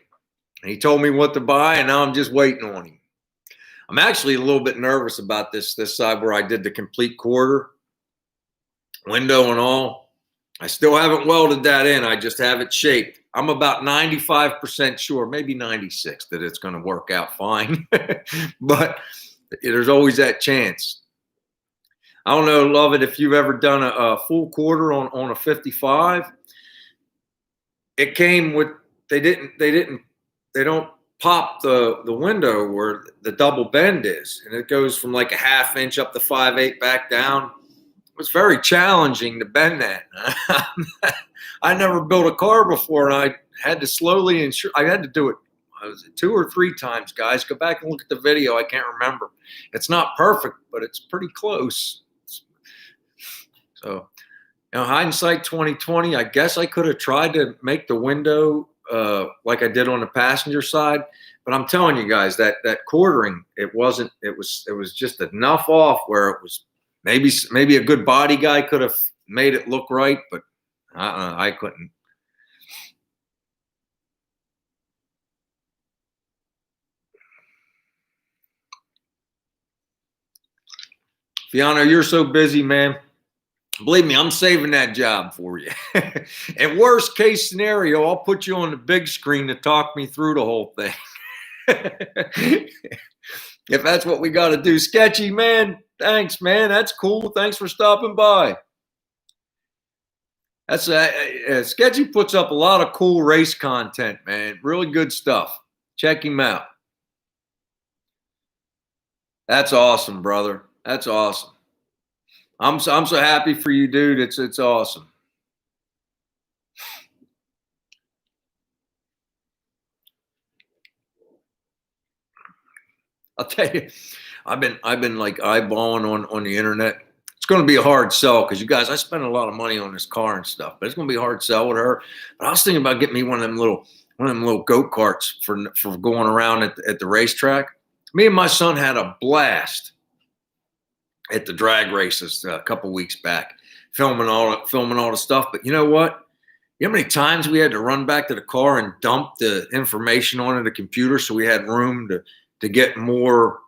And he told me what to buy, and now I'm just waiting on him. I'm actually a little bit nervous about this side where I did the complete quarter, window and all. I still haven't welded that in. I just have it shaped. I'm about 95% sure, maybe 96, that it's going to work out fine. But there's always that chance. I don't know, love it, if you've ever done a full quarter on a 55. It came with they don't pop the window where the double bend is, and it goes from like a half inch up to 5/8 back down. It was very challenging to bend that. I never built a car before, and I had to slowly ensure. I had to do it. Was it 2 or 3 times, guys? Go back and look at the video. I can't remember. It's not perfect, but it's pretty close. So, you know, hindsight 2020. I guess I could have tried to make the window like I did on the passenger side, but I'm telling you guys that quartering, it wasn't. It was just enough off where it was. Maybe a good body guy could have made it look right, but I couldn't. Fiano, you're so busy, man. Believe me, I'm saving that job for you. And worst case scenario, I'll put you on the big screen to talk me through the whole thing. If that's what we got to do. Sketchy, man. Thanks, man. That's cool. Thanks for stopping by. That's Sketchy puts up a lot of cool race content, man. Really good stuff. Check him out. That's awesome, brother. That's awesome. I'm so happy for you, dude. It's awesome. I'll tell you, I've been like eyeballing on the internet. It's going to be a hard sell because you guys, I spent a lot of money on this car and stuff, but it's going to be a hard sell with her. But I was thinking about getting me one of them little go-karts for going around at the racetrack. Me and my son had a blast at the drag races a couple weeks back, filming all the stuff. But you know what? You know how many times we had to run back to the car and dump the information onto the computer so we had room to get more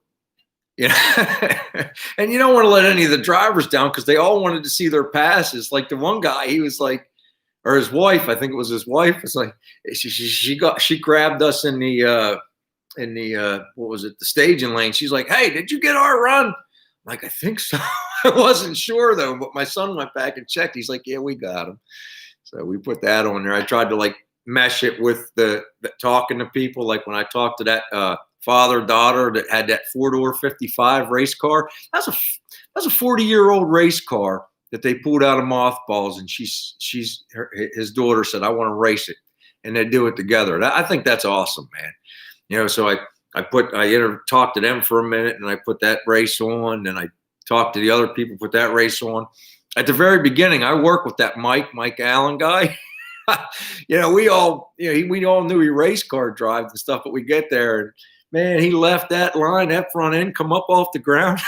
Yeah. And you don't want to let any of the drivers down because they all wanted to see their passes. Like the one guy, he was like, or his wife, I think it was his wife. It's like she grabbed us in the what was it, the staging lane. She's like, "Hey, did you get our run?" I'm like, I think so. I wasn't sure though, but my son went back and checked. He's like, "Yeah, we got him." So we put that on there. I tried to like mesh it with the talking to people. Like when I talked to that father daughter that had that 4-door 55 race car. That's a 40-year-old race car that they pulled out of mothballs, and his daughter said, "I want to race it," and they do it together. I think that's awesome, man. So I talked to them for a minute, and I put that race on, and I talked to the other people, put that race on. At the very beginning, I worked with that Mike Allen guy. We all knew he race car drives and stuff, but we get there, and man, he left that line, that front end, come up off the ground,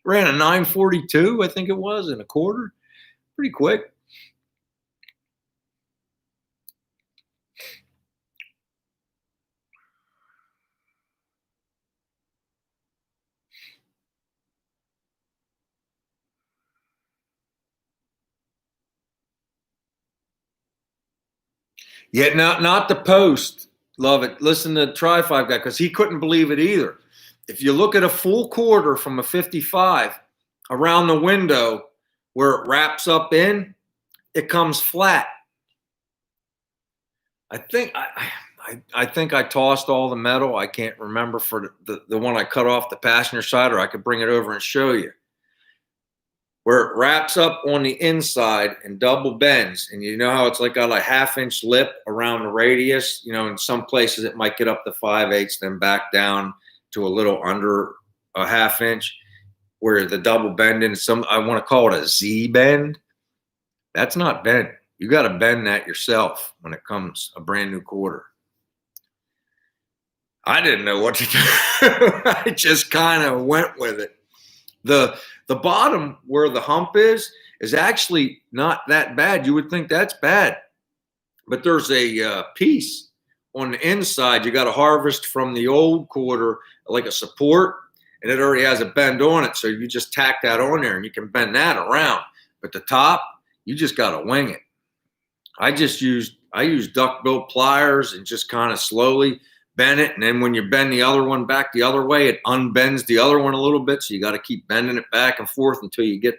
ran a 9:42, I think it was, in a quarter, pretty quick. Yeah, not the post. Love it. Listen to Tri-5 guy because he couldn't believe it either. If you look at a full quarter from a 55 around the window where it wraps up in, it comes flat. I think I tossed all the metal. I can't remember for the one I cut off the passenger side, or I could bring it over and show you. Where it wraps up on the inside and double bends. And you know how it's like got a 1/2-inch lip around the radius? In some places it might get up to 5/8, then back down to a little under a 1/2 inch, where the double bend in I want to call it a Z bend. That's not bent. You got to bend that yourself when it comes a brand new quarter. I didn't know what to do. I just kind of went with it. The bottom where the hump is actually not that bad. You would think that's bad, but there's a piece on the inside you got to harvest from the old quarter, like a support, and it already has a bend on it. So you just tack that on there, and you can bend that around. But the top, you just got to wing it. I use duck-bill pliers and just kind of slowly bend it, and then when you bend the other one back the other way, it unbends the other one a little bit, so you got to keep bending it back and forth until you get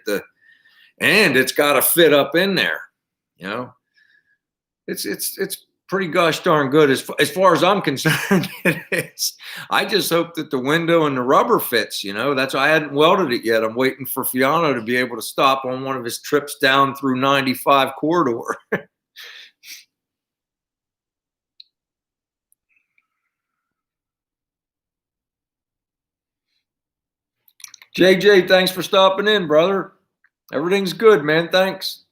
and it's got to fit up in there. It's pretty gosh darn good as far as I'm concerned. It is. I just hope that the window and the rubber fits. That's why I hadn't welded it yet. I'm waiting for Fiano to be able to stop on one of his trips down through 95 corridor. JJ, thanks for stopping in, brother. Everything's good, man. Thanks.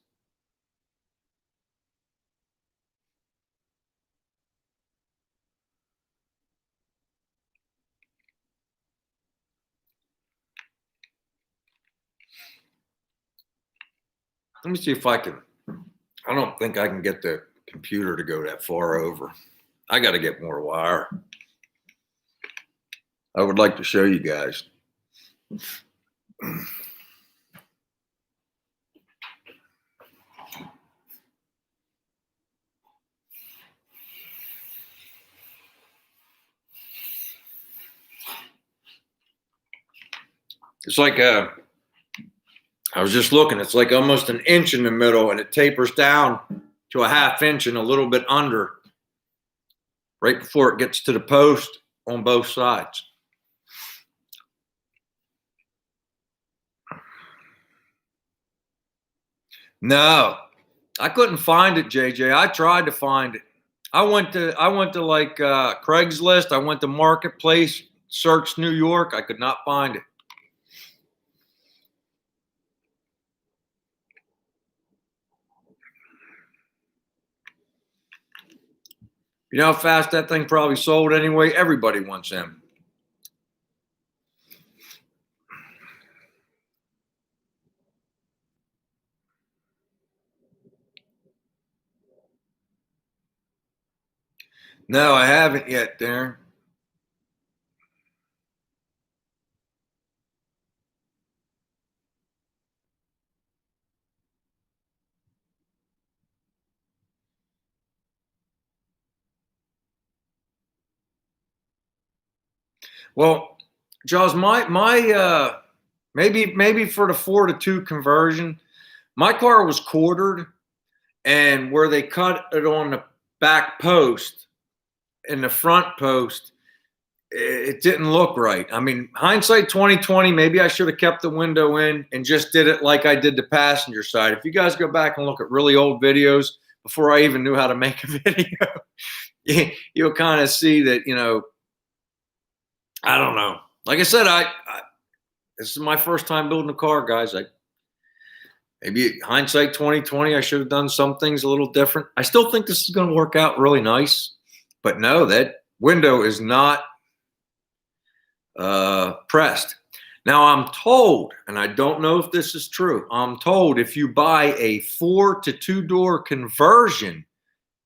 Let me see if I can. I don't think I can get the computer to go that far over. I got to get more wire. I would like to show you guys. It's like I was just looking, it's like almost an inch in the middle, and it tapers down to a 1/2 inch and a little bit under right before it gets to the post on both sides. No, I couldn't find it, JJ. I tried to find it. I went to like Craigslist. I went to Marketplace, searched New York. I could not find it. You know how fast that thing probably sold anyway? Everybody wants them. No, I haven't yet, Darren. Well, Jaws, maybe for the 4-2 conversion, my car was quartered, and where they cut it on the back post and the front post, it didn't look right. I mean, hindsight 2020, maybe I should have kept the window in and just did it like I did the passenger side. If you guys go back and look at really old videos before I even knew how to make a video, you'll kind of see that, I don't know. Like I said, this is my first time building a car, guys. Maybe hindsight 2020, I should have done some things a little different. I still think this is going to work out really nice, but no, that window is not pressed. Now I'm told, and I don't know if this is true, I'm told if you buy a 4-2 door conversion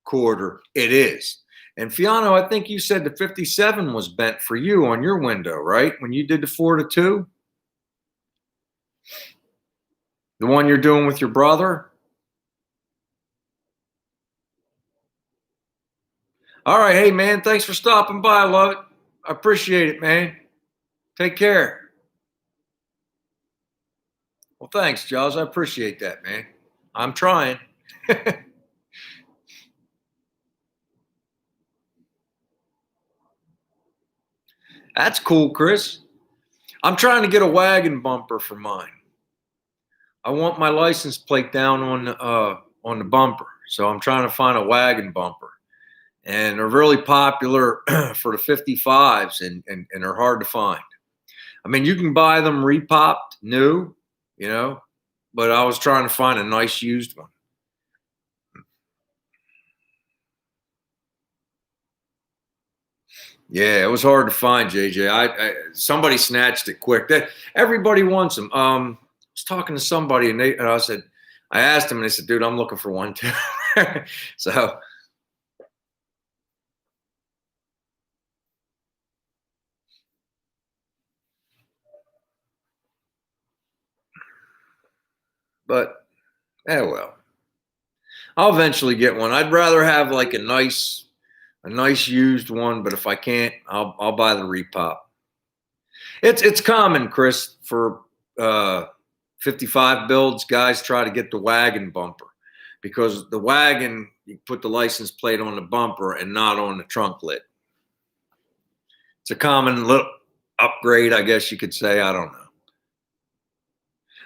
quarter, it is. And Fiano, I think you said the 57 was bent for you on your window, right? When you did the 4-2? The one you're doing with your brother? All right. Hey, man, thanks for stopping by. I love it. I appreciate it, man. Take care. Well, thanks, Jaws. I appreciate that, man. I'm trying. That's cool, Chris. I'm trying to get a wagon bumper for mine. I want my license plate down on the bumper, so I'm trying to find a wagon bumper, and they're really popular for the 55s, and they're hard to find. I mean, you can buy them repopped, new, but I was trying to find a nice used one. Yeah, it was hard to find, JJ. Somebody snatched it quick. Everybody wants them. I was talking to somebody, and I asked them, and they said, "Dude, I'm looking for one too." So, but well, I'll eventually get one. I'd rather have like a nice used one, but if I can't, I'll buy the repop. It's common, Chris, for 55 builds. Guys try to get the wagon bumper because the wagon, you put the license plate on the bumper and not on the trunk lid. It's a common little upgrade, I guess you could say. I don't know.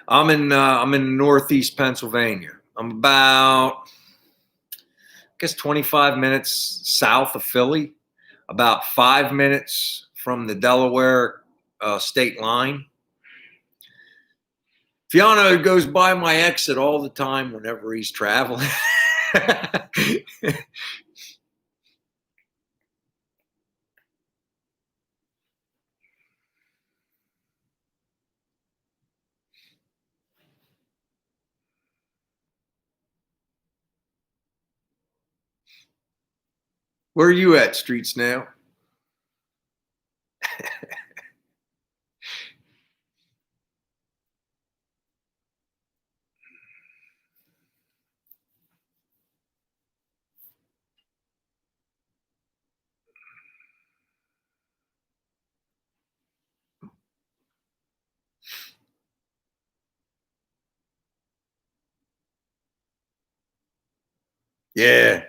I'm in Northeast Pennsylvania. I'm about, I guess, 25 minutes south of Philly, about 5 minutes from the Delaware state line. Fiona goes by my exit all the time whenever he's traveling. Where are you at, Street Snail? Yeah.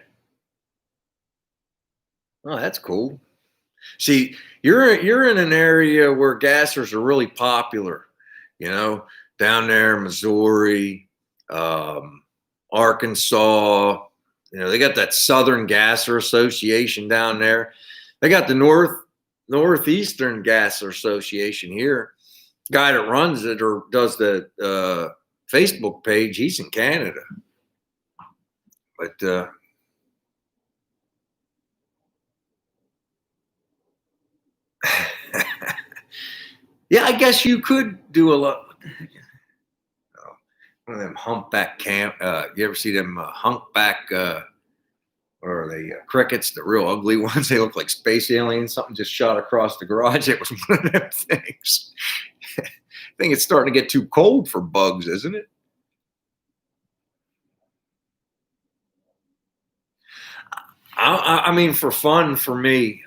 Oh, that's cool. See, you're in an area where gassers are really popular, down there, Missouri, Arkansas. They got that Southern Gasser Association down there. They got the Northeastern Gasser Association here. Guy that runs it or does the Facebook page, he's in Canada. But yeah, I guess you could do a lot. One of them humpback you ever see them humpback or are they crickets, the real ugly ones? They look like space aliens. Something just shot across the garage. It was one of them things. I think it's starting to get too cold for bugs, isn't it? I mean, for fun, for me,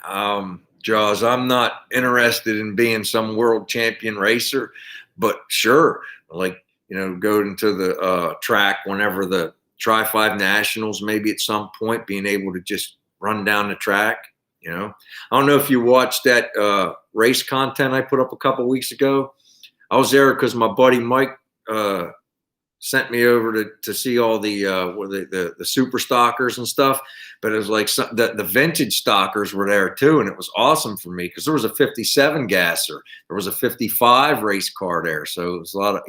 Jaws, I'm not interested in being some world champion racer, but sure, like, go into the track whenever the Tri-5 Nationals, maybe at some point, being able to just run down the track. I don't know if you watched that race content I put up a couple weeks ago. I was there because my buddy Mike sent me over to see all the super stockers and stuff. But it was like the vintage stockers were there too, and it was awesome for me because there was a 57 gasser, there was a 55 race car there, so it was a lot of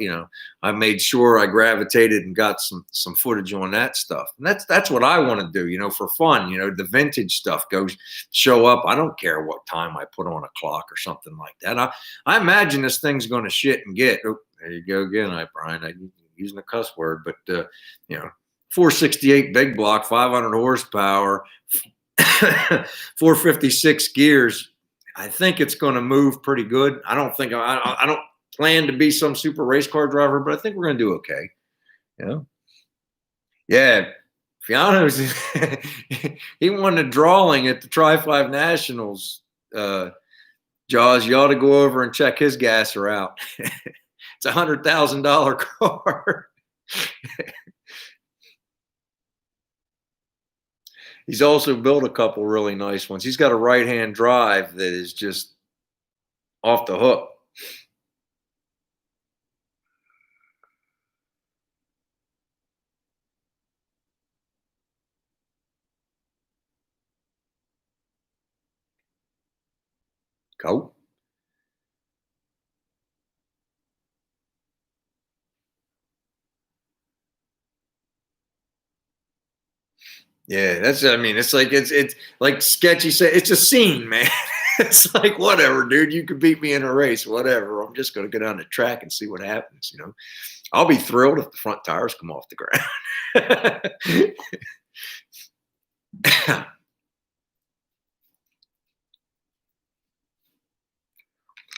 I made sure I gravitated and got some footage on that stuff, and that's what I want to do, for fun. The vintage stuff, goes show up. I don't care what time I put on a clock or something like that. I imagine this thing's going to shit and get. Oh, there you go again, Brian. I using a cuss word, but 468 big block, 500 horsepower, 456 gears. I think it's going to move pretty good. I don't plan to be some super race car driver, but I think we're going to do okay. Yeah. Fiano's he won the drawing at the Tri-5 Nationals. Jaws, you ought to go over and check his gasser out. It's $100,000 car. He's also built a couple really nice ones. He's got a right-hand drive that is just off the hook. Go. Yeah, it's like Sketchy said, it's a scene, man. It's like, whatever, dude, you could beat me in a race, whatever. I'm just going to go down the track and see what happens. I'll be thrilled if the front tires come off the ground.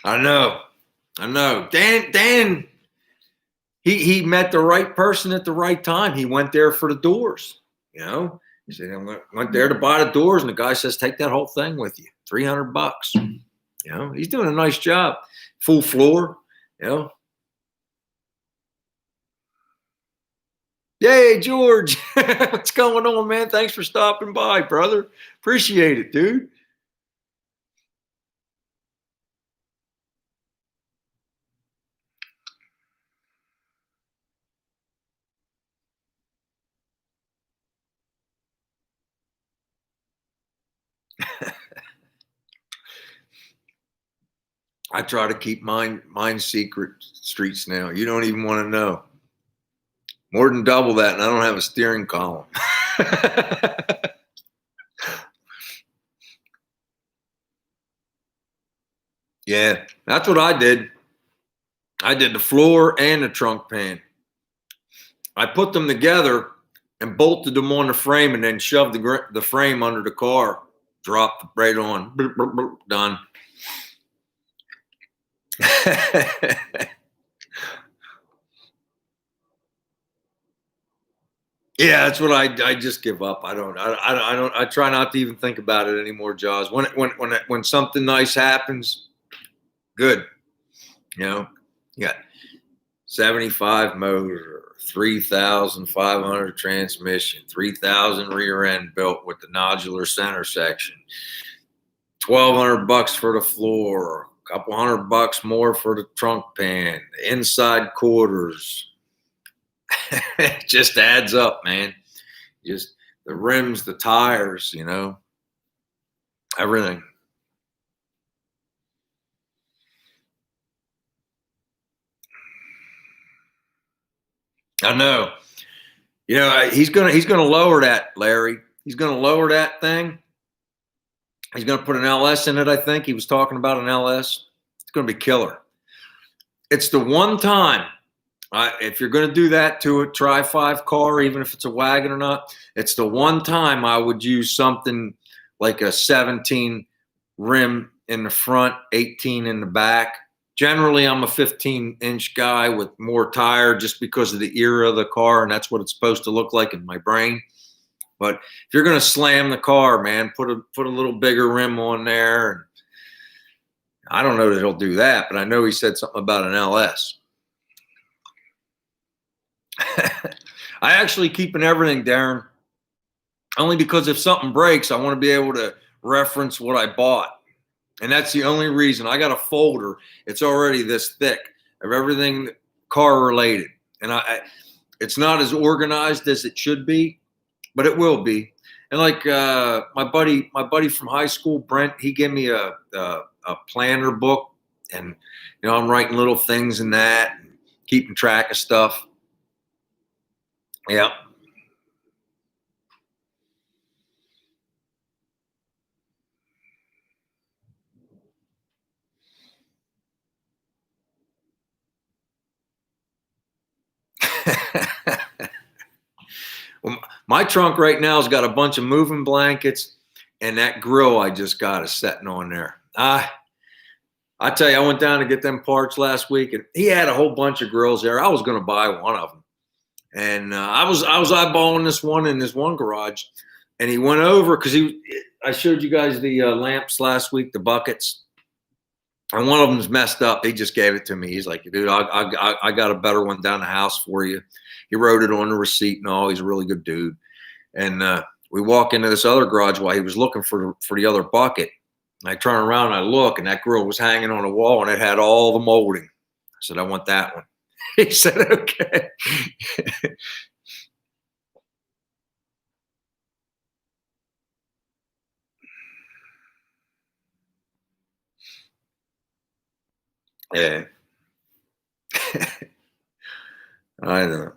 I know. Dan, he met the right person at the right time. He went there for the doors. He said, I went there to buy the doors, and the guy says, take that whole thing with you, $300. He's doing a nice job. Full floor. Yay, George. What's going on, man? Thanks for stopping by, brother. Appreciate it, dude. I try to keep mine secret streets now. You don't even want to know. More than double that, and I don't have a steering column. Yeah, that's what I did. I did the floor and the trunk pan. I put them together and bolted them on the frame, and then shoved the frame under the car. Dropped right on. Done. Yeah, that's what I just give up. I try not to even think about it anymore, Jaws. When something nice happens, good. You got 75 motor, 3,500 transmission, 3,000 rear end built with the nodular center section, $1,200 for the floor, a couple $100 more for the trunk pan, the inside quarters. It just adds up, man. Just the rims, the tires, everything. I know. He's gonna lower that, Larry. He's gonna lower that thing. He's gonna put an LS in it. I think he was talking about an LS. It's gonna be killer. It's the one time. If you're going to do that to a Tri-5 car, even if it's a wagon or not, it's the one time I would use something like a 17 rim in the front, 18 in the back. Generally, I'm a 15-inch guy with more tire just because of the era of the car, and that's what it's supposed to look like in my brain. But if you're going to slam the car, man, put a little bigger rim on there. I don't know that he'll do that, but I know he said something about an LS. I actually keeping everything, Darren, only because if something breaks, I want to be able to reference what I bought. And that's the only reason. I got a folder. It's already this thick of everything car related. And it's not as organized as it should be, but it will be. And like my buddy from high school, Brent, he gave me a planner book, and I'm writing little things in that, and keeping track of stuff. Yeah. Well, my trunk right now has got a bunch of moving blankets, and that grill I just got is sitting on there. I tell you, I went down to get them parts last week, and he had a whole bunch of grills there. I was going to buy one of them, and I was eyeballing this one in this one garage, and he went over because I showed you guys the lamps last week, the buckets, and one of them's messed up. He just gave it to me. He's like, dude, I got a better one down the house for you. He wrote it on the receipt and all. He's a really good dude. And we walk into this other garage while he was looking for the other bucket. And I turn around and I look, and that grill was hanging on the wall, and it had all the molding. I said, I want that one. He said, okay. Yeah. I know.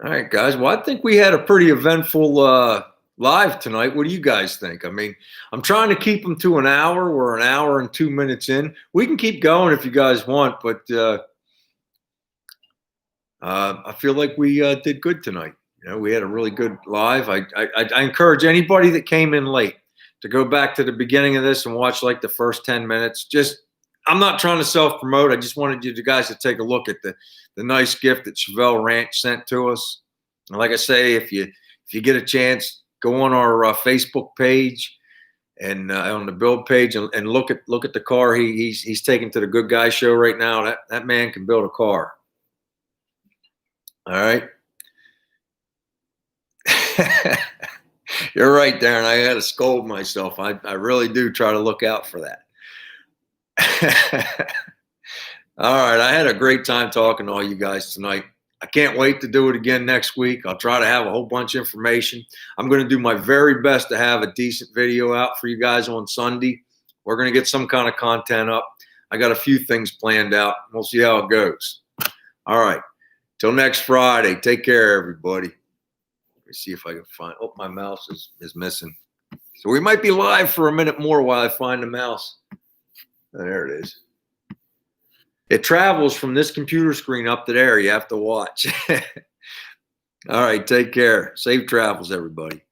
All right, guys. Well, I think we had a pretty eventful live tonight. What do you guys think? I mean, I'm trying to keep them to an hour. We're an hour and 2 minutes in. We can keep going if you guys want, but I feel like we did good tonight. We had a really good live. I encourage anybody that came in late to go back to the beginning of this and watch like the first 10 minutes. I'm not trying to self-promote. I just wanted you guys to take a look at the nice gift that Chevelle Ranch sent to us. And like I say, if you get a chance, go on our Facebook page and on the build page and look at the car he's taking to the Good Guy Show right now. That man can build a car. All right. You're right, Darren. I got to scold myself. I really do try to look out for that. All right. I had a great time talking to all you guys tonight. I can't wait to do it again next week. I'll try to have a whole bunch of information. I'm going to do my very best to have a decent video out for you guys on Sunday. We're going to get some kind of content up. I got a few things planned out. We'll see how it goes. All right. Till next Friday. Take care, everybody. Let me see if I can find. Oh, my mouse is missing. So we might be live for a minute more while I find the mouse. There it is. It travels from this computer screen up to there. You have to watch. All right. Take care. Safe travels, everybody.